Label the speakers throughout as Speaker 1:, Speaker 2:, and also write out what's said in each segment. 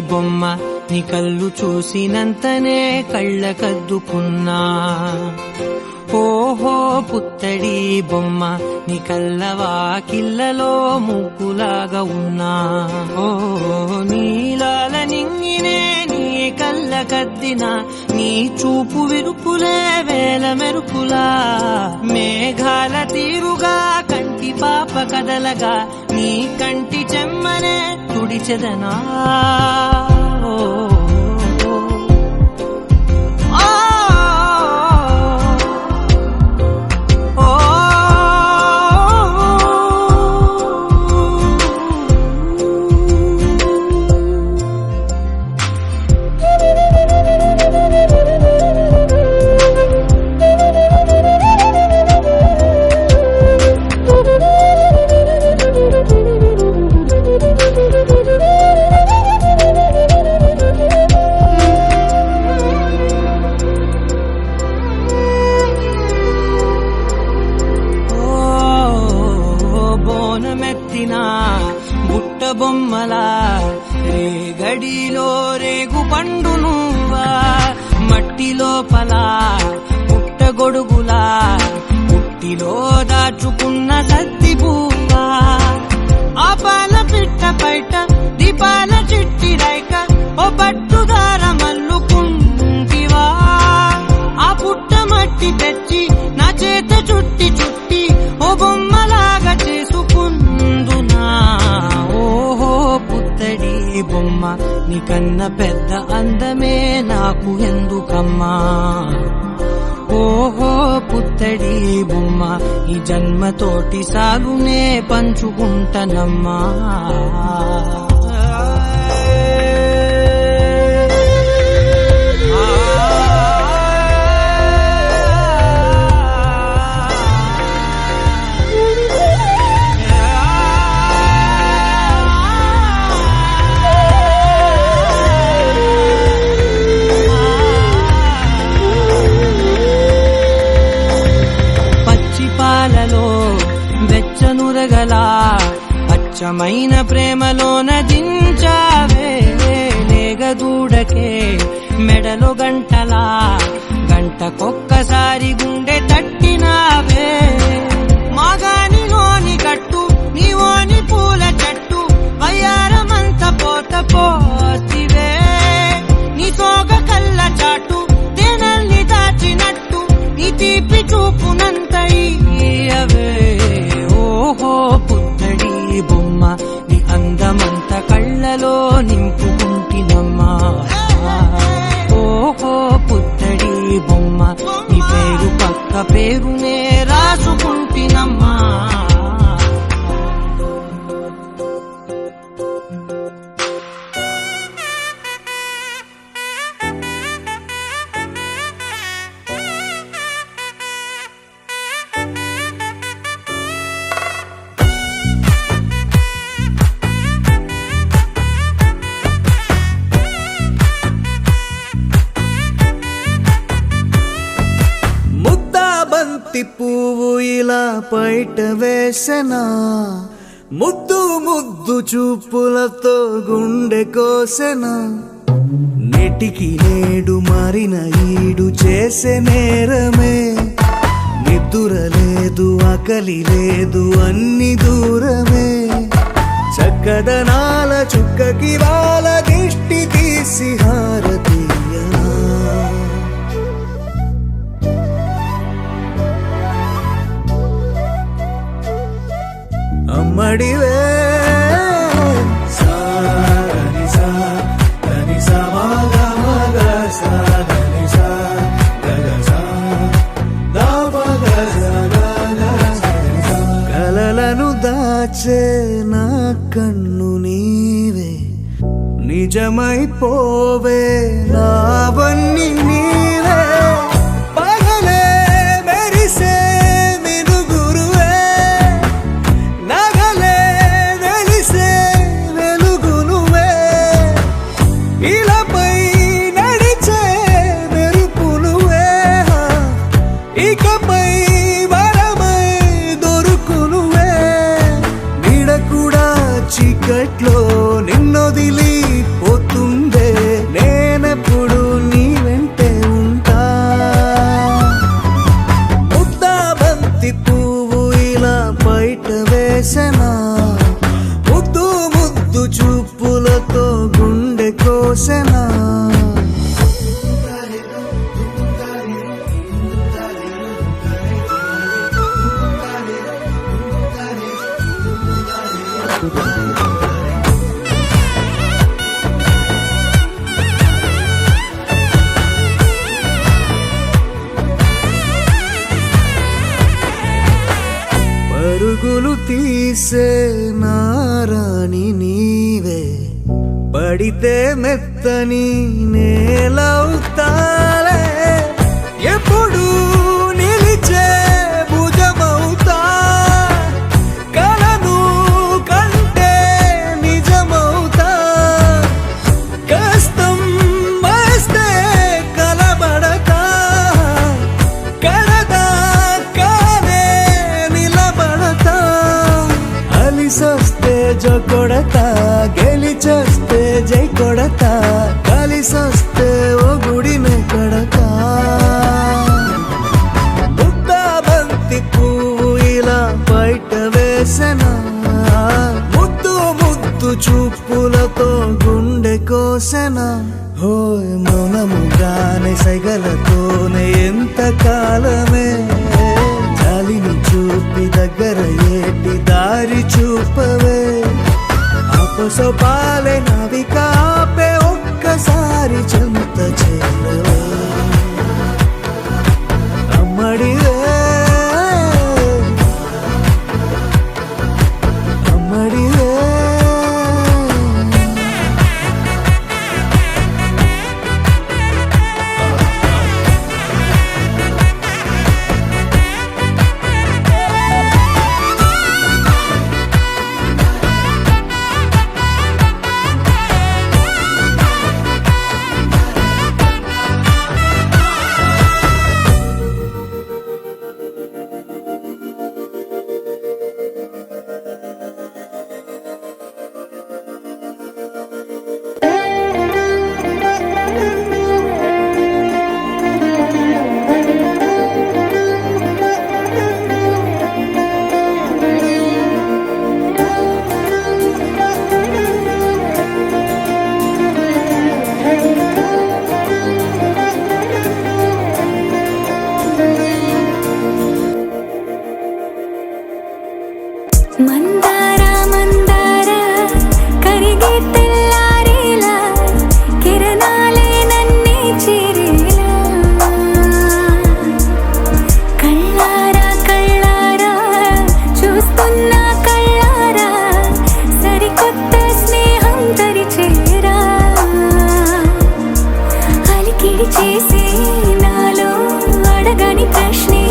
Speaker 1: బొమ్మ నీ కళ్ళు చూసినంతనే కళ్ళకద్దుకున్నా. ఓహో పుత్తడి బొమ్మ నీ కళ్ళవాకిళ్ళలో ముగ్గులాగా ఉన్నా. ఓ నీలాల నింగినే నీ కళ్ళకద్దిన నీ చూపు విరుపులే వేల మెరుపులా. మేఘాల తీరుగా కంటి పాప కదలగా నీ కంటి చెమ్మనే తుడిచెదనా. బుట్ట బొమ్మలా రేగడిలో రేగు పండు నువ్వా. మట్టి లోపల పుట్ట గొడుగులా పుట్టిలో దాచుకున్న సత్తి పువ్వా. ఆ పాల పిట్ట పైట దీపాల చిట్టి రైక ఓ పట్టుదార మల్లుకుంటివా. ఆ పుట్ట మట్టి తెచ్చి నా చేత చుట్టి చుట్టి ఓ బొమ్మలాగా చేసుకుందునా. ఓహో పుత్తడి బొమ్మ నీకన్న పెద్ద అందమే నాకు ఎందుకమ్మా. ఓహో పుత్తడి బొమ్మ ఈ జన్మతోటి సాగునే పంచుకుంటనమ్మా. పాలలో వెచ్చనురగలా అచ్చమైన ప్రేమలోన దించావే. లేగదూడకే మెడలో గంటలా గంటకొక్కసారి గుండె తట్టినావే. మాగానిలోని గట్టు నీవోని పూల చెట్టు వయ్యారమంత పోత పోసివే. నీ సోగ కళ్ళ చాటు తేనల్ని దాచినట్టు నీ తీపి చూపునంత ఇయ్యవే. ఓహో పుత్తడి బొమ్మ నీ అందమంత కళ్ళలో నింపుకుంటినమ్మా. ఓహో పుత్తడి బొమ్మ నీ పేరు పక్క పేరునే రాసుకుంటినమ్మా.
Speaker 2: పువ్వు ఇలా పైట వేసెనా. ముద్దు ముద్దు చూపులతో గుండె కోసెనా. నెటికి నేడు మారిన ఈడు చేసే నేరమే. నిద్ర లేదు ఆకలి లేదు అన్ని దూరమే. చక్కదనాల చుక్కకి వాళ్ళ దిష్టి తీసి హారతీయనా. అమ్మడివే కలలను దాచే నా కన్ను నీవే. నిజమైపోవే నావన్నీ నీవే. పగలే మెరిసే మినుగురువే. నగలే వెలిసే వెలుగునువే. ఇలాపై నడిచే మెరుపునువే. ఇకపై వరమై దొరుకునువే. నీడ కూడా చీకట్లో నిన్నొదిలి పోతుంది. పడితే మెత్తని నేలవుతాలే, ఎప్పుడు నిలిచే భుజమవుతా, కలను కంటే నిజమవుతా, కష్టం వస్తే కలబడతా, కడదాకానే నిలబడతా, అలిసొస్తే జో కొడతా, గెలిచొస్తే జై కొడతా, కలిసొస్తే ఓ గుడినే కడతా. ముద్దా బంతి పువ్వు ఇలా బయట వేసెనా, ముద్దు ముద్దు చూపులతో గుండె కోసెనా, హోయ్ మౌనముగానే సైగలతోనే ఎంత కాలమే, జాలిని చూపి దగ్గర ఏటి దారి చూపవే, అపసోపాలే నవికాపే ఒక్కసారి చెంత చేరవే, అమ్మడివే అమ్మడివే.
Speaker 3: మందార మందార కరిగే తెల్లారేలా, కిరణాలే నన్నే చేరేలా, కళ్ళారా కళ్ళారా చూస్తున్నా కళ్ళారా, సరికొత్త స్నేహం తరిచేరా, అలికిడి చేసే నాలో అడగని ప్రశ్నే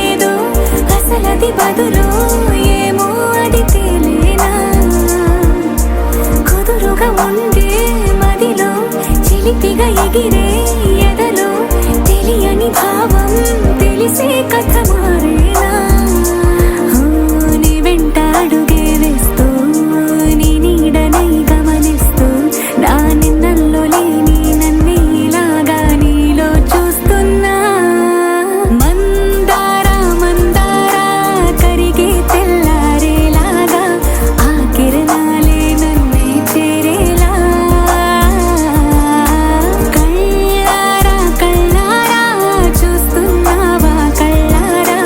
Speaker 3: ఏదో, అసలది బదులు ఏమో అది తేలేనా, కుదురుగా ఉండే మదిలో చిలిపిగా ఎగిరే ఎదలో, తెలియని భావం తెలిసే కథ మారేనా, నీ వెంట అడుగే వేస్తూ నీ నీడనై గమనిస్తూ, నా నిన్నల్లో లేని నన్నే ఇలాగా నీలో చూస్తున్నా. మందార మందార కరిగే తెల్లారేలాగా, ఆ కిరణాలే నన్నే చేరేలా, కళ్ళారా కళ్ళారా చూస్తున్నావా కళ్ళారా,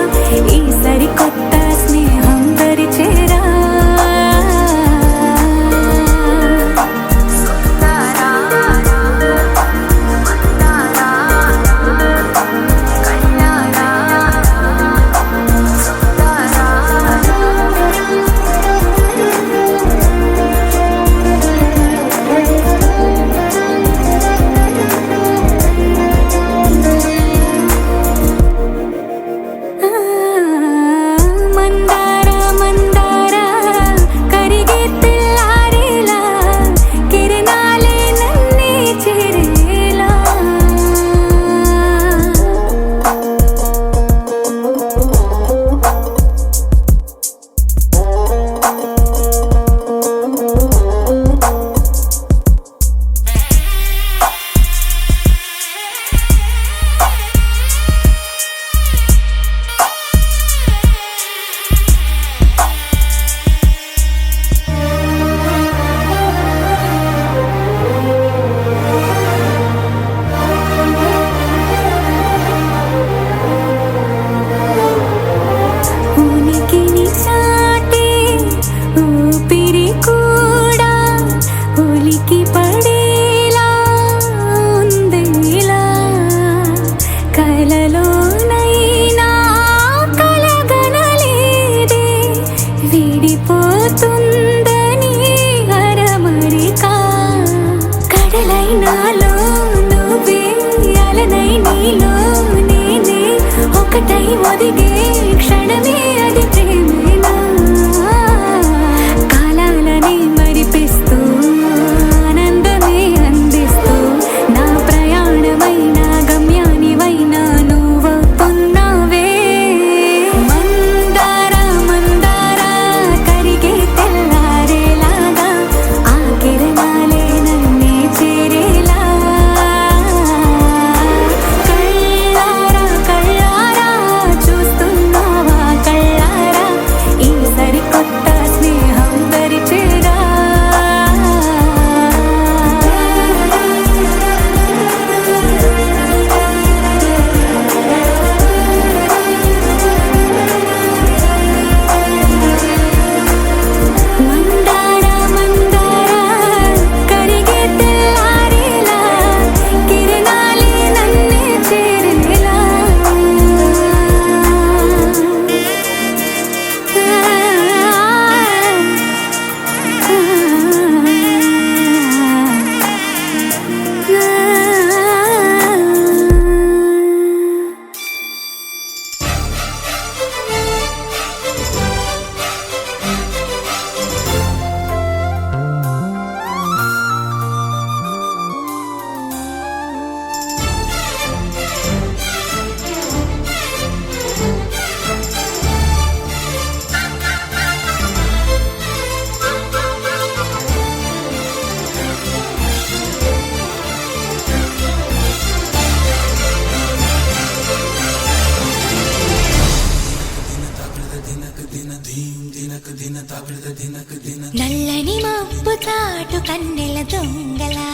Speaker 3: చాటు కన్నెల దొంగలా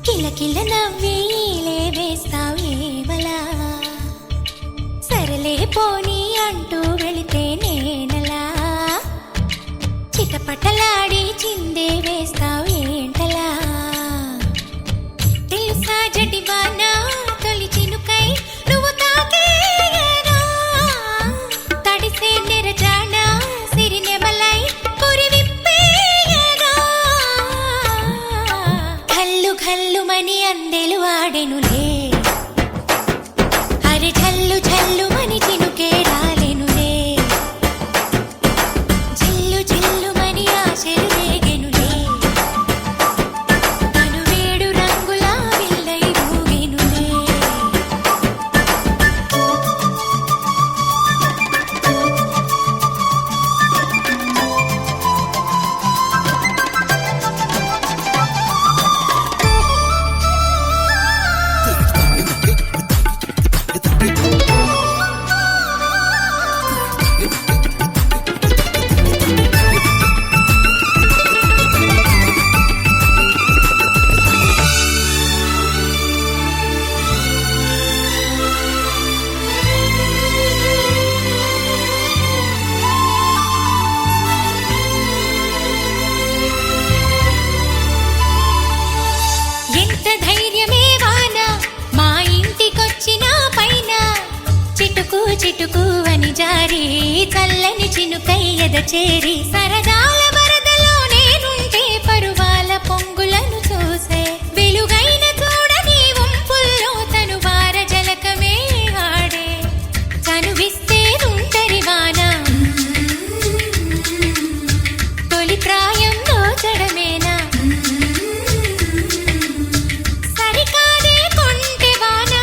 Speaker 3: కిలకిల నవ్వేలే వేస్తావు ఏవలా సరలే పోనీ అంటూ వెళితే నేనలా చిటపటలాడి చిందే వేస్తావు ఏంటలా తెలుసా జడివానా తొలి చినుకై నువ్వు తాకేయనా తడిసే నెరజానా సిరినెమలై కురి విప్పేయనా ఘల్లు ఘల్లుమని అందెలు ఆడెనులే అరే ఝల్లు ఝల్లుమని చినుకే రాలెనులే జిల్లు జిల్లుమని ఆశలు రేగెనులే తను వేడు రంగుల విల్లై ఊగెనులే ఎంత ధైర్యమే వాన మా ఇంటికొచ్చిన పైన చిటుకు చిటుకు అని జారి చల్లని చినుకై ఎద చేరి సరదాల వరదలో నేనుంటే పరువాల పొంగులను చూసే వెలుగైన చూడని వంపుల్లో తను వార జలకమే ఆడే చనువిస్తే తుంటరి వాన తొలి ప్రాయం దోచడమేనా సరికాదే కొంటె వాన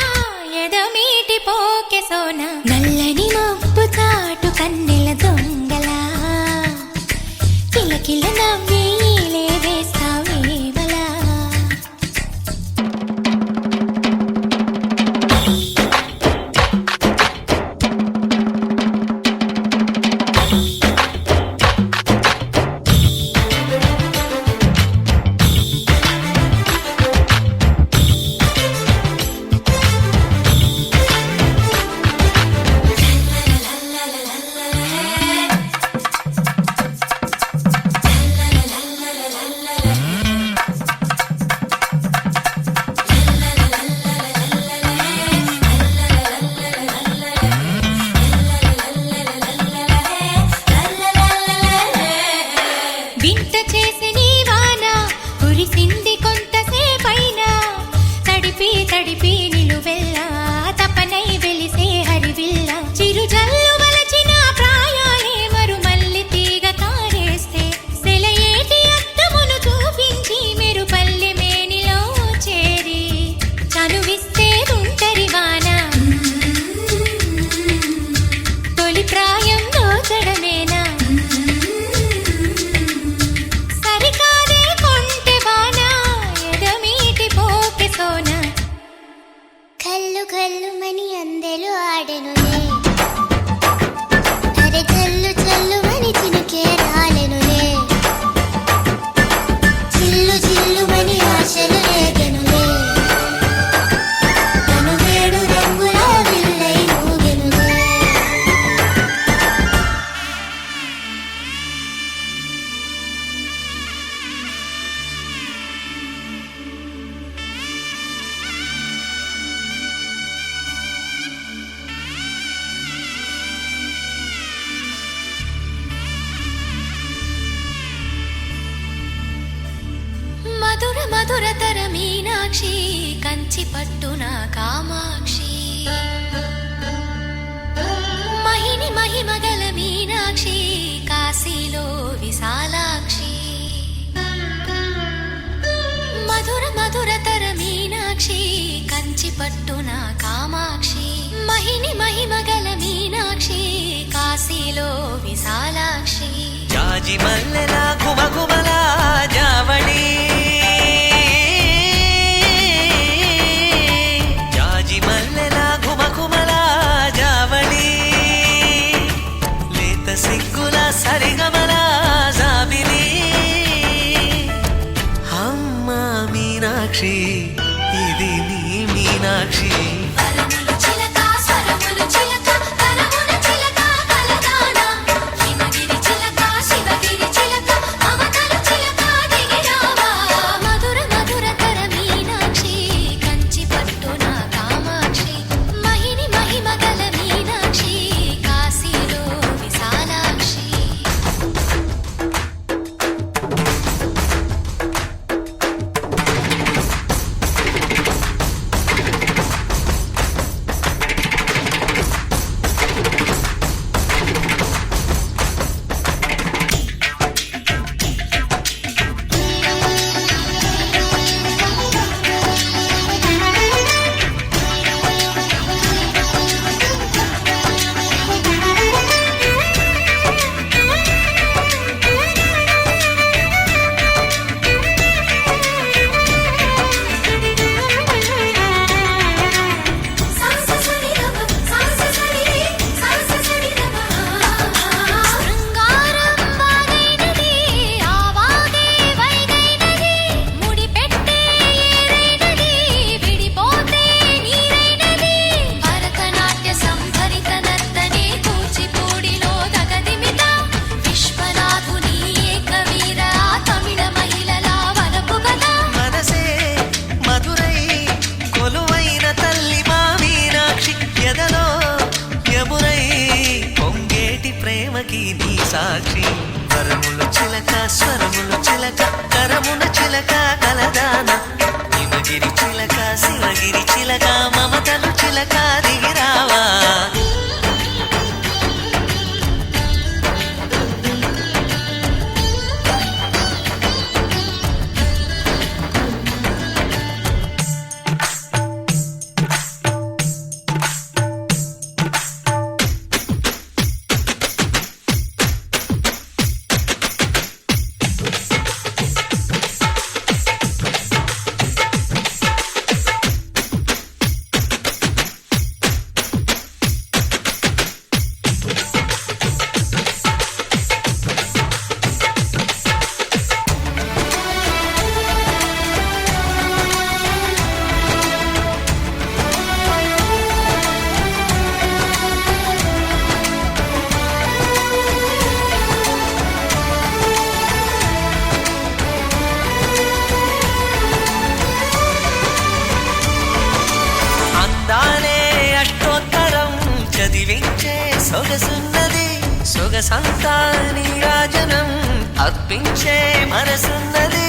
Speaker 3: ఎదమీటి పోకె సోన నల్లని మబ్బు చాటు కన్నెల దొంగలా కిలకిల నవ్వేలే వేస్తావు ఏవలా వింత చేసి నీ వాన కురిసింది కొంతసేపైనా తడిపి తడిపి నిలువెల్లా తపనై వెలిసే హరివిల్ల చిరుజల్లు వలచిన ప్రాయాలే మరుమల్లి తీగ తారేస్తే సెలయేటి అద్దమును చూపించి మెరుపల్లె మేనిలో చేరి చనువిస్తే తుంటరి వాన తొలి ప్రాయం దోచడమేనా సరికాదే కొంటె వాన ఎదమీటి పోకె సోన కల్లు కల్లుమని అందెలు ఆడెనులే అరే జల్లు జల్లుమని చినుకే రాలెనులే చిల్లు చిల్లుమని ఆశలు రేగెనులే తను వేడు రంగుల విల్లై ఊగెనులే మధుర మధురతర మీనాక్షి కంచి పట్టున కామాక్షి మహిని మహిమగల మీనాక్షి కాశీలో విశాలాక్షి మధుర మధురతర మీనాక్షి కంచి పట్టున కామాక్షి మహిని మహిమగల మీనాక్షి కాశీలో విశాలాక్షి
Speaker 1: జాజి మల్లెల గుమగుమల జావళి జాజి మల్లెల గుమగుమల జావళి లేత సిగ్గుల సరిగమల జాబిలి మీనాక్షి
Speaker 3: వరములు చిలక స్వరములు చిలక కరమున చిలక కలదాన హిమగిరి చిలక శివగిరి చిలక మమతలు చిలక దిగిరావా మధుర మధుర కర మీనాక్షి కంచి పట్టున కామాక్షి మహిని మహిమగల మీనాక్షి కాశీలో విశాలాక్షి శృంగారం వాగైనది ఆవాగే వైగైనది ముడిపెట్టే ఏరైనది విడిపోతే నీరైనది భరతనాట్య సంభరిత నర్తనే కూచిపూడిలో దగదిమిత విశ్వనాథుని ఏకవీర తమిళ మహిళల వలపు గదా
Speaker 1: మనసే మధురై కొలువైన తల్లి మా మీనాక్షి ఎదలో యమునై పొంగేటి ప్రేమకి నీ సాక్షి వరములు చిలక స్వరములు చిలక కరమున చిలక కలదాన హిమగిరి చిలక శివగిరి చిలక మమతలు చిలక దిగిరావా అందాలే అష్టోత్తరం చదివించే సొగసున్నది సొగసంతా నీరాజనం అర్పించే మనసున్నది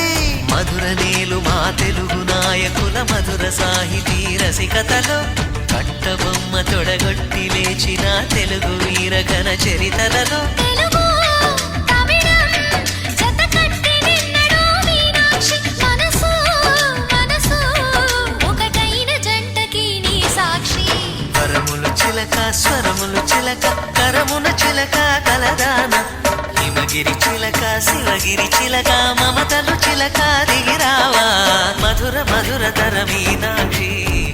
Speaker 1: మధుర నీలు మా తెలుగు నాయకుల మధుర సాహితీ రసికతలో కట్టబొమ్మ తొడగొట్టి లేచిన తెలుగు వీర ఘన చరితలలో
Speaker 3: తెలుగు తమిళం జతకట్టి నిన్నడు మీనాక్షి మనసు మనసు ఒకటైన జంటకి నీ సాక్షి
Speaker 1: వరములు చిలక స్వరములు చిలక కరమున చిలక కలదాన హిమగిరి చిలక శివగిరి చిలక మమతలు చిలక దిగిరావా మధుర మధుర తర మీనాక్షి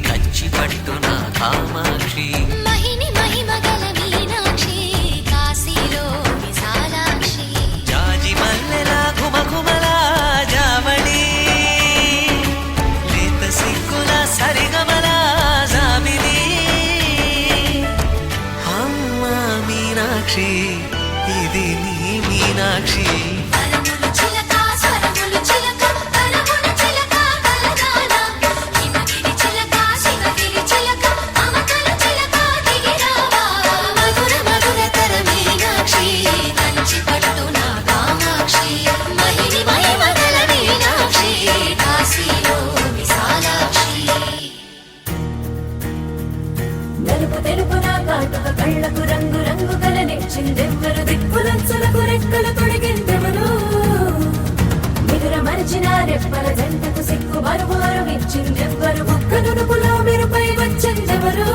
Speaker 1: కంచి పట్టున కామాక్షి
Speaker 3: మహిని మహిమగల మీనాక్షి కాశీలో విశాలాక్షి
Speaker 1: జాజి మల్లెలా ఘుమఘుమలా జావళి లేత సిగ్గుల సరిగమలా జాబిలి అమ్మ మీనాక్షి ఇది నీ మీనాక్షి
Speaker 3: వరములు చిలక స్వరములు చిలక కరమున చిలక కలదాన హిమగిరి చిలక శివగిరి చిలక మమతలు చిలక దిగిరావా మధుర మధుర తర మీనాక్షి కంచి పట్టున కామాక్షి మహిని మహిమగల మీనాక్షి కాశీలో విశాలాక్షి
Speaker 4: నలుపు తెలుపు నా కాటుక కళ్ళకు రంగు రంగు కలనిచ్చిందెవ్వరు దిక్కులంచులకు రెక్కలు తొడిగిందెవరు నిదుర మరిచిన రెప్పల జంటకు సిక్కు మరుమారు ఇచ్చిందెవ్వరు ఒక్క నునుపులో మెరుపై వచ్చిందెవరు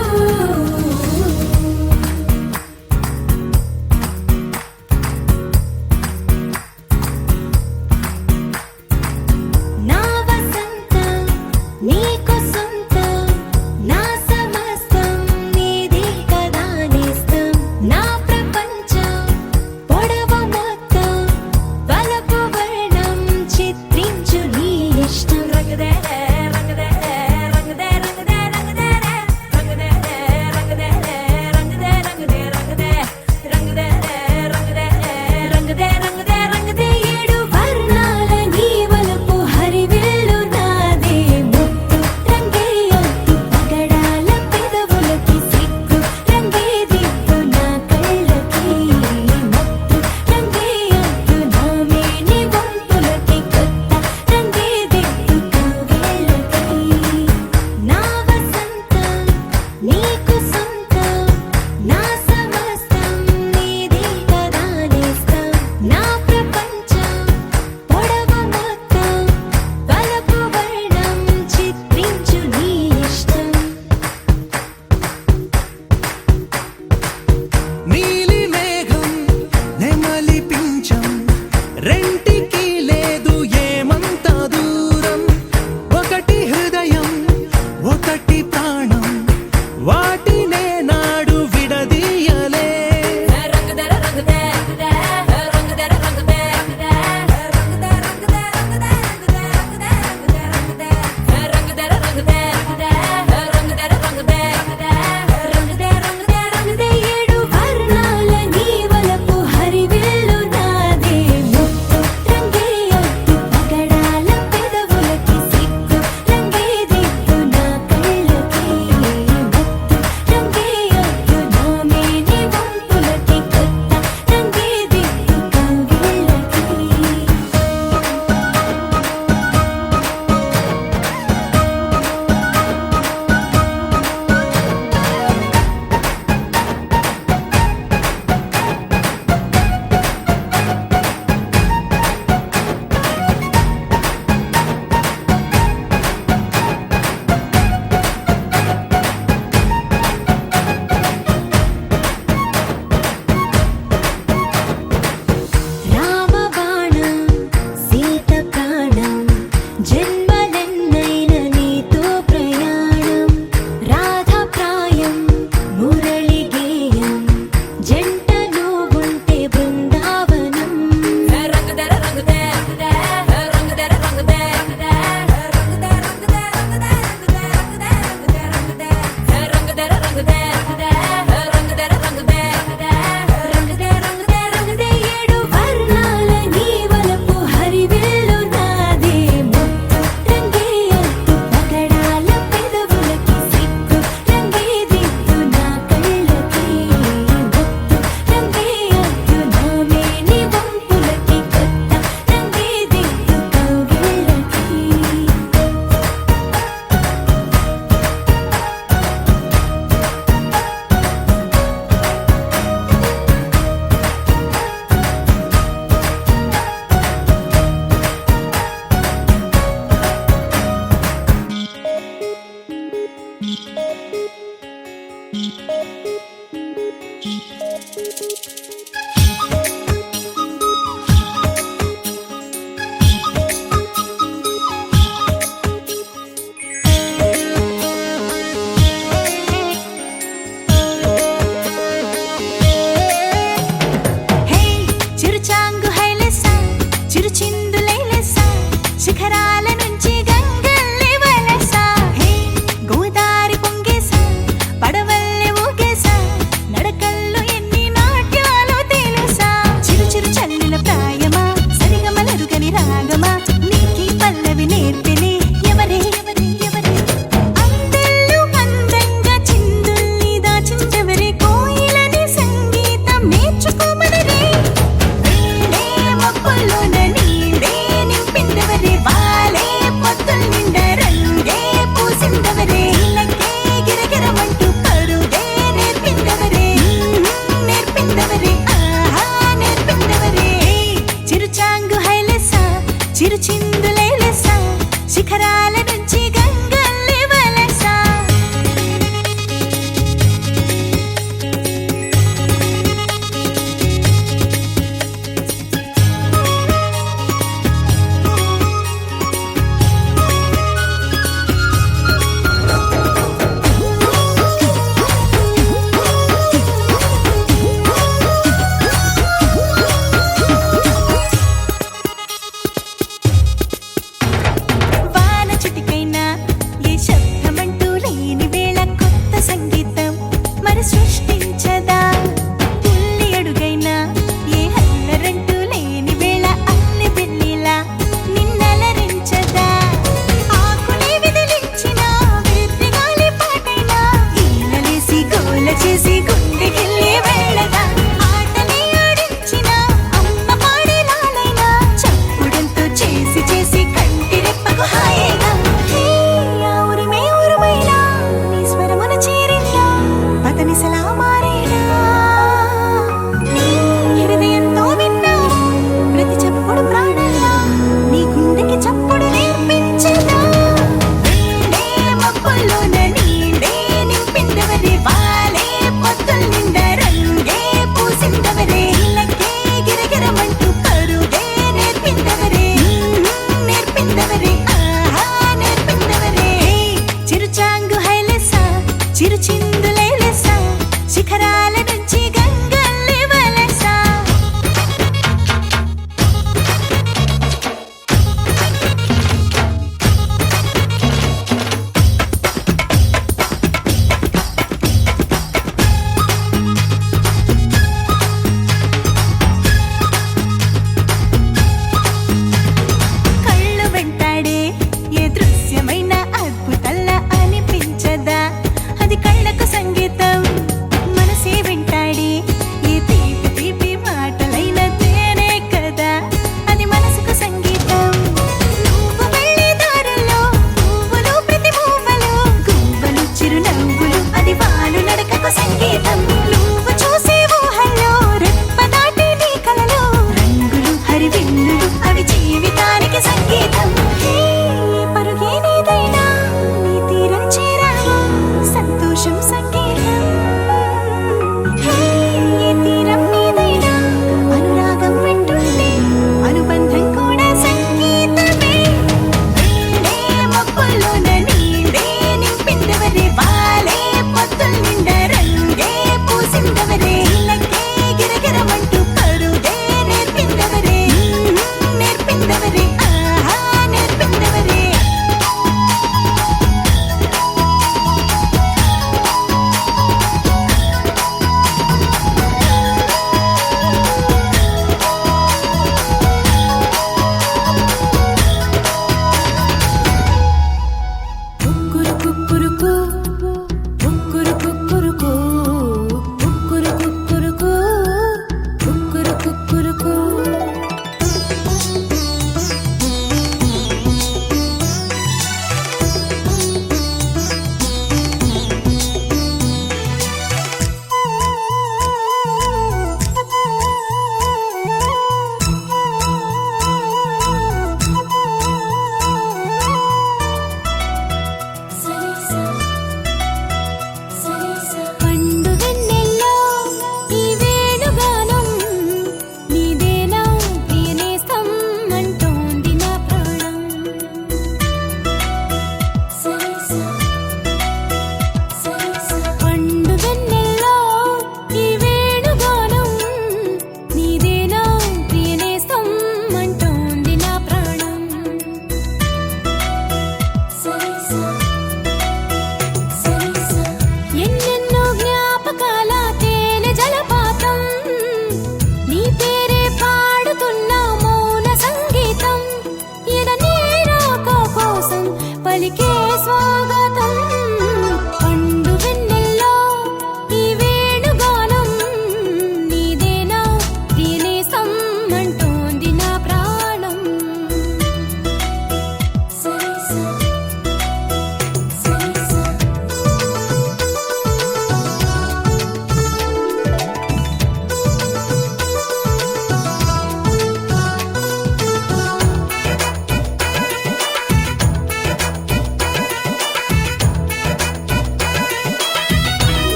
Speaker 3: నా వసంతం నీకు సొంతం నా సమస్తం నీది కదా నేస్తం నా ప్రపంచం పొడవ మొత్తం వలపు వర్ణం చిత్రించు నీ ఇష్టం
Speaker 4: రంగదే రంగదే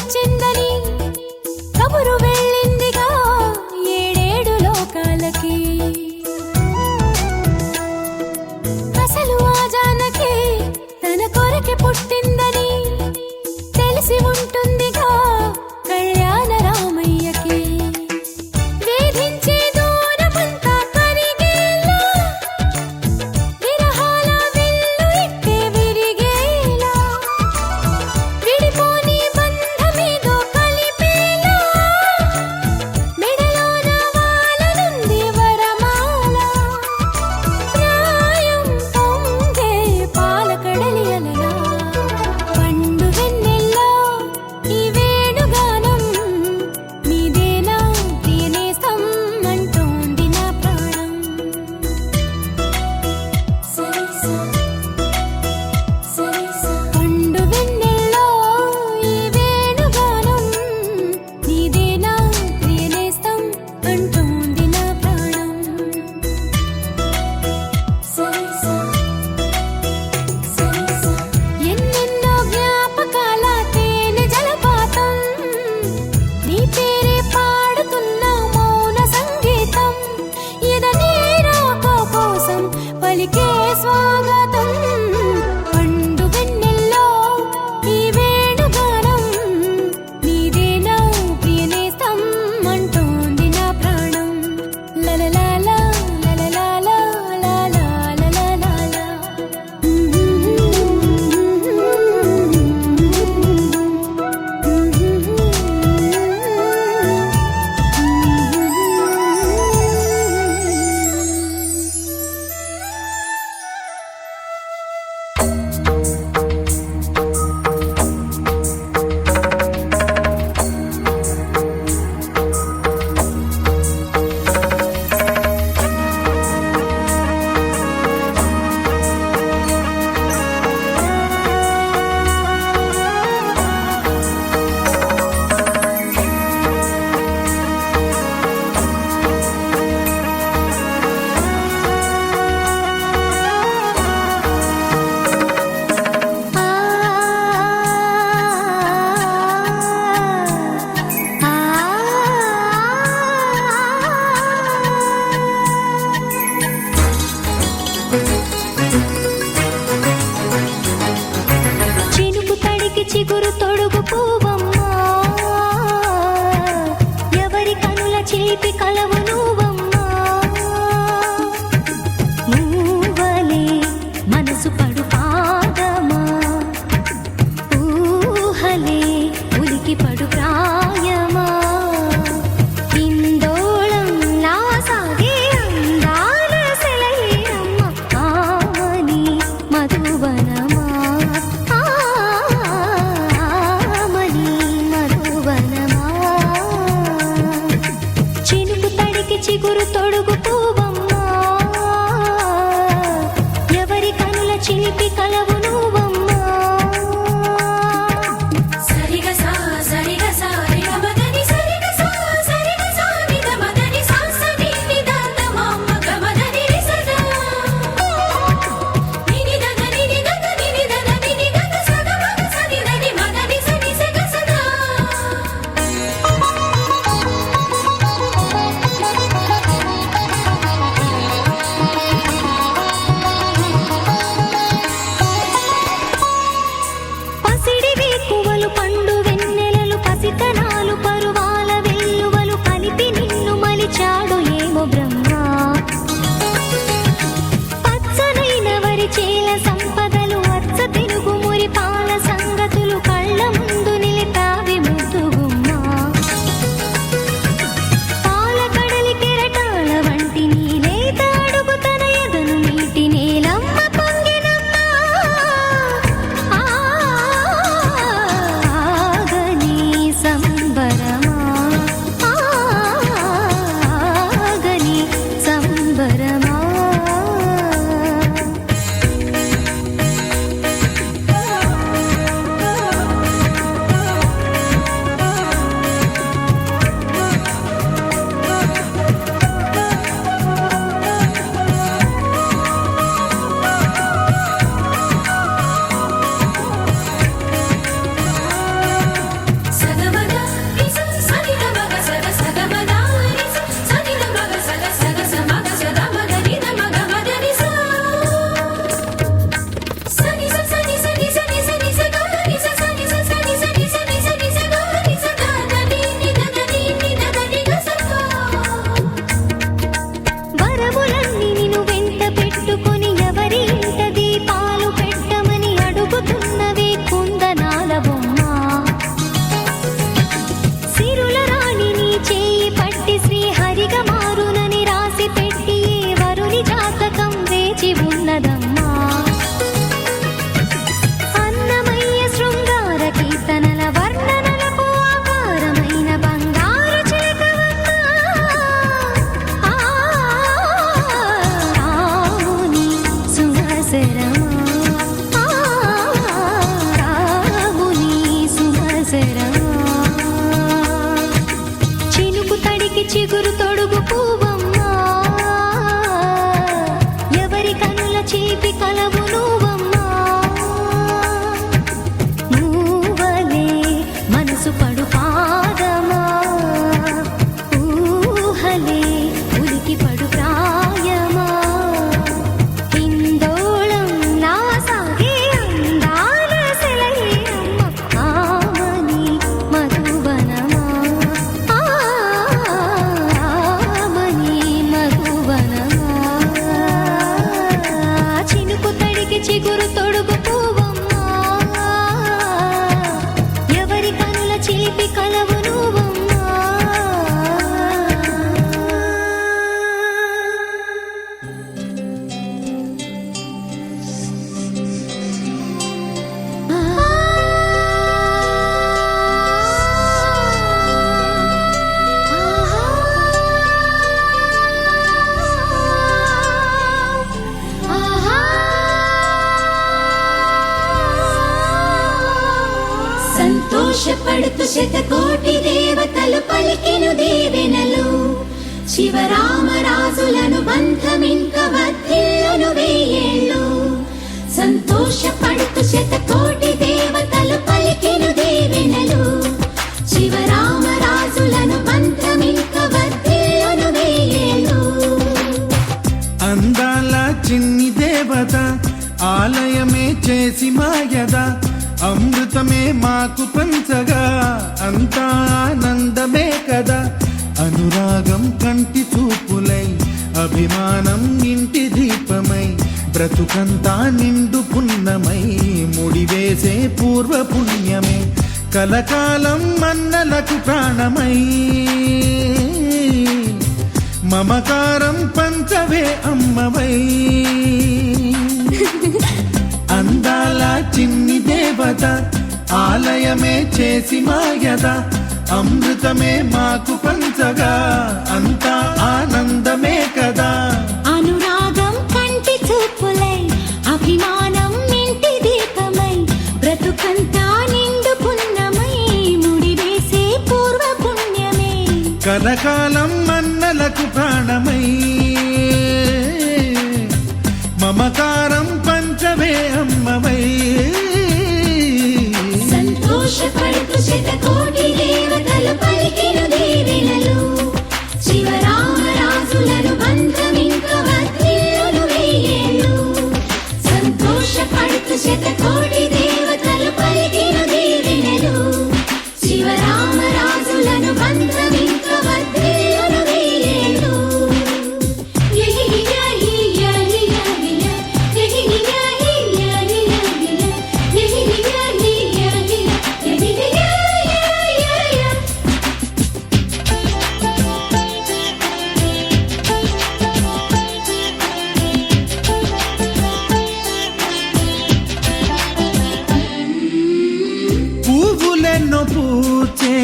Speaker 3: వచ్చిందని కబురు వెళ్ళిందిగా ఏడేడు లోకాలకి. అసలు ఆ జానకి తన కొరకి పుట్టిందని తెలిసి ఉంటుందిగా కళ్యాణ రామయ్యకి. వేధించే దూరమంతా కరిగేలా విరహాల విల్లు ఇట్టే విరిగేలా విడిపోని బంధమేదో కలిపేలా మెడలోన వాలనుంది వరమాల. ప్రాయం పొంగే పాలకడలి అలలా పండు వెన్నెల్లో ఈ వేణుగానం నీదేనా ప్రియనేస్తం అంటోంది నా ప్రాణం. పండు వెన్నెల్లో ఈ వేణుగానం నీదేనా ప్రియనేస్తం అంటోంది నా ప్రాణం. ఎన్నెన్నో జ్ఞాపకాల తేనె జలపాతం నీ పేరే పాడుతున్న మౌన సంగీతం. ఎదనే రాక కోసం పలికే స్వాగతం. పండు వెన్నెల్లో ఈ వేణుగానం నీదేనా ప్రియనేస్తం అంటోంది నా ప్రాణం. లలలాలా లలలాలా లాలాలాలాలా. చినుకు తడికి చిగురు తొడుగు పూవమ్మా, ఎవరి కనుల చిలిపి కలవు నువ్వమ్మా. నువ్వలే మనసు పడు పాదమా, ఊహలే ఉలికి పడు ప్రాయమా. ఇందోళం నా సాగే అందాల సెలయేరమ్మ, ఆమని మధువనమా.
Speaker 4: సంతోషపడుతూ శతకోటి దేవతలు పలికెను దీవెనలు శివరామరాజులను బంధమింక వర్ధిల్లును వెయ్యేళ్ళు సంతోషపడుతూ శతకోటి దేవతలు పలికెను దీవెనలు శివరామరాజులను బంధమింక వర్ధిల్లును వెయ్యేళ్ళు
Speaker 2: అందాల చిన్ని దేవత ఆలయమే చేసి మాయద అమృతమే మాకు పంచగా అంతా ఆనందమే కదా అనురాగం కంటి చూపులై అభిమానం ఇంటి దీపమై బ్రతుకంతా నిండు పున్నమై ముడివేసే పూర్వ పుణ్యమే కలకాలం మన్నలకు ప్రాణమై మమకారం పంచవే అమ్మవై అందాల చిన్ని దేవత ఆలయమే చేసి మాయద అమృతమే మాకు పంచగా అంతా ఆనందమే కదా
Speaker 4: అనురాగం కంటి చూపులై అభిమానం ఇంటి దీపమై బ్రతుకంతా నిండు పున్నమై ముడివేసే పూర్వ పుణ్యమే
Speaker 2: కలకాలం మన్నలకు ప్రాణమై మమకారం పంచవే అమ్మవై
Speaker 4: సంతోషపడుతూ శతకోటి దేవతలు పలికెను దీవెనలు శివరామరాజులను బంధమింక వర్ధిల్లును వెయ్యేళ్ళు సంతోషపడుతూ శతకోటి దేవతలు పలికెను దీవెనలు శివరామరాజులను బంధమింక వర్ధిల్లును వెయ్యేళ్ళు
Speaker 2: పువ్వులెన్నో పూచే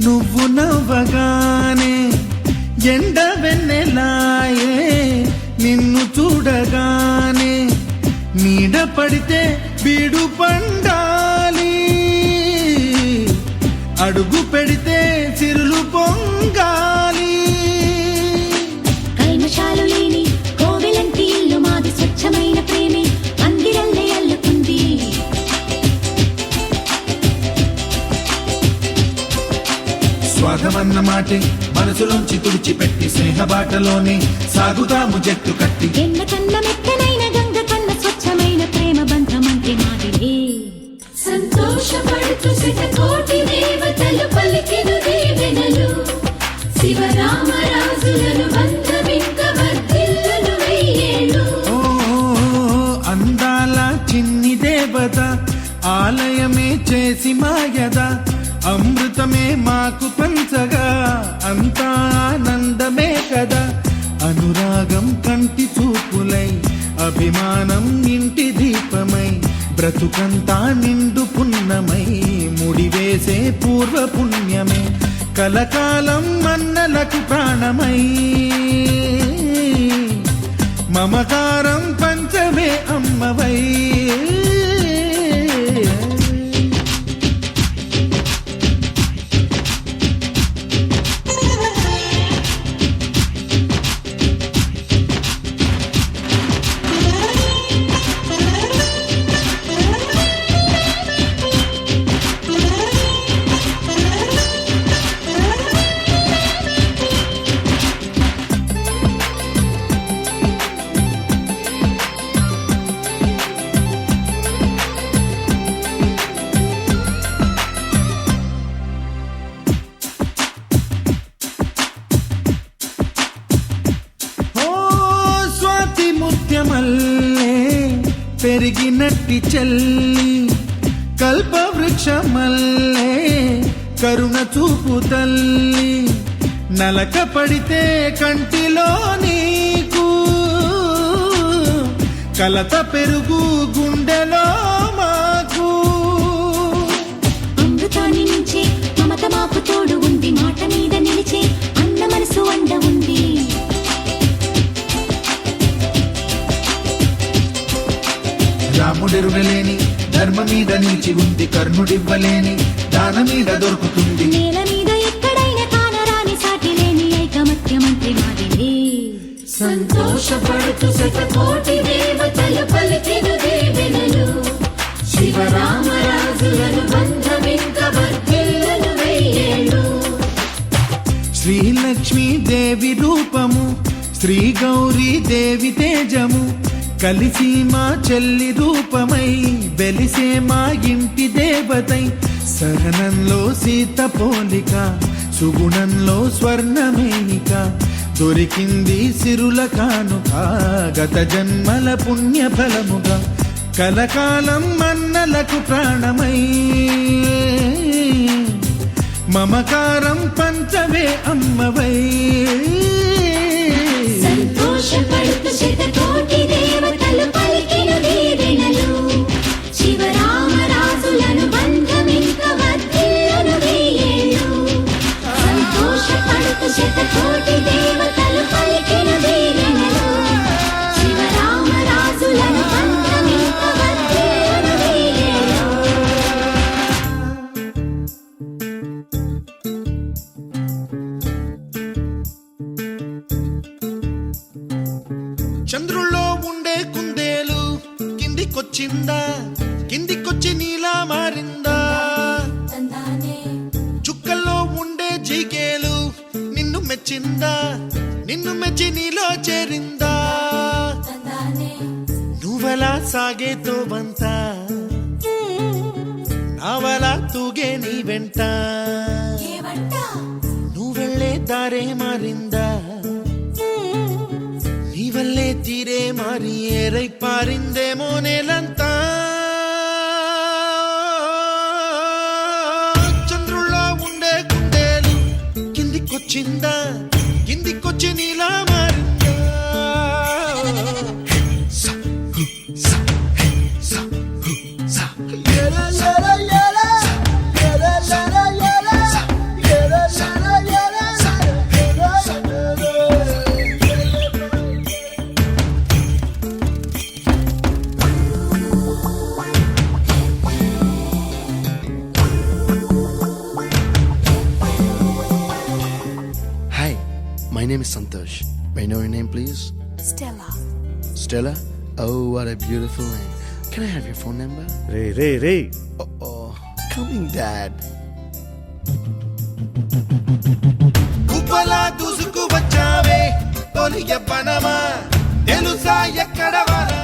Speaker 2: నువ్వు నవ్వగానే ఎండ వెన్నెలాయే నిన్ను చూడగానే నీడ పడితే బీడు పండాలి అడుగు పెడితే చిరులు పొంగాలి
Speaker 4: కల్మషాలు లేని కోవెలంటి ఇల్లు మాది స్వచ్ఛమైన ప్రేమే అందిరల్లే అల్లుకుంది
Speaker 2: స్వాగమన్న మాటే మనసులోంచి తుడిచిపెట్టి స్నేహబాటలోనే సాగుతాము జట్టు కట్టి
Speaker 4: ఎన్న కన్న మెత్తనైన గంగ కన్న స్వచ్ఛమైన ప్రేమ బంధమంటే మాదిలే సంతోషపడుతూ శతకోటి దేవతలు పలికెను దీవెనలు శివరామరాజులను బంధమింక వర్ధిల్లును వెయ్యేళ్ళు
Speaker 2: ఓ అందాల చిన్ని దేవత ఆలయమే చేసి మాయద అమృతమే మాకు పంచగా అంతా ఆనందమే కదా అనురాగం కంటి చూపులై అభిమానం ఇంటి దీపమై బ్రతుకంతా నిండు పున్నమై ముడివేసే పూర్వ పుణ్యమే కలకాలం మన్నలకు ప్రాణమై మమకారం పంచవే అమ్మవై మల్లె పెరిగినట్టి చెల్లి కల్పవృక్షమల్లే కరుణ చూపు తల్లి నలక పడితే కంటిలో నీకు కలత పెరుగు గుండెలో మాకు
Speaker 4: అమృతాన్ని నుంచే మమత మాకు తోడు ఉంది మాట మీద నిలిచే అన్న మనసు అండ ఉంది
Speaker 2: రాముడెరుగలేని ధర్మ మీద నిలిచి ఉంది కర్ణుడివ్వలేని దాన మీద దొరుకుతుంది.
Speaker 4: నేల మీద ఎక్కడైనా కానరాని సాటి లేని ఐకమత్యమంత్రి మాదిలే. సంతోషపడుతూ శతకోటి దేవతలు పలికిన దీవెనలు, శివరామరాజులను బంధమింక వర్ధిల్లును వెయ్యేళ్ళు.
Speaker 2: శ్రీలక్ష్మీ దేవి రూపము, శ్రీ గౌరీ దేవి తేజము, కలిసి మా చెల్లి రూపమై వెలిసే మా ఇంటి దేవతై. సహనంలో సీత పోలిక, సుగుణంలో స్వర్ణమేనిక, దొరికింది సిరుల కానుక గత జన్మల పుణ్య ఫలముగా. కలకాలం మన్నలకు ప్రాణమై మమకారం పంచవే అమ్మవై.
Speaker 4: సంతోషపడుతూ శతకోటి దేవతలు పలికిన దీవెనలు, శివరామరాజులను బంధమింక వర్ధిల్లును వెయ్యేళ్ళు. సంతోషపడుతూ శతకోటి దేవతలు పలికిన దీవెనలు, శివరామరాజులను బంధమింక వర్ధిల్లును వెయ్యేళ్ళు.
Speaker 2: చంద్రుల్లో ఉండే కుందేలు కిందికొచ్చిందా, కిందికొచ్చి నీలా మారిందా. చుక్కల్లో ఉండే జీకేలు నిన్ను మెచ్చిందా, నిన్ను మెచ్చి నీలో చేరిందా. నువ్వలా సాగేతో వంత, నావలా తూగే నీ వెంట. నువ్వెళ్ళే దారే మారిందా, నీ వల్లే తీరే మారి ఏరై పారిందేమో నేలంతా. చంద్రుల్లో ఉండే కుందేలు కిందికొచ్చిందా, కిందికొచ్చి నీలా మారిందా. స, హు, స, హే, స, హు, స.
Speaker 5: Hi, my name is Santosh. May I know your name, please?
Speaker 3: Stella.
Speaker 5: Stella? Oh, what a beautiful name. Can I have your phone number?
Speaker 6: Ray
Speaker 5: Oh, coming, Dad.
Speaker 2: కుప్పలా దూసుకు వచ్చావే తొలి యవ్వనమా, తెలుసా ఎక్కడ వారా.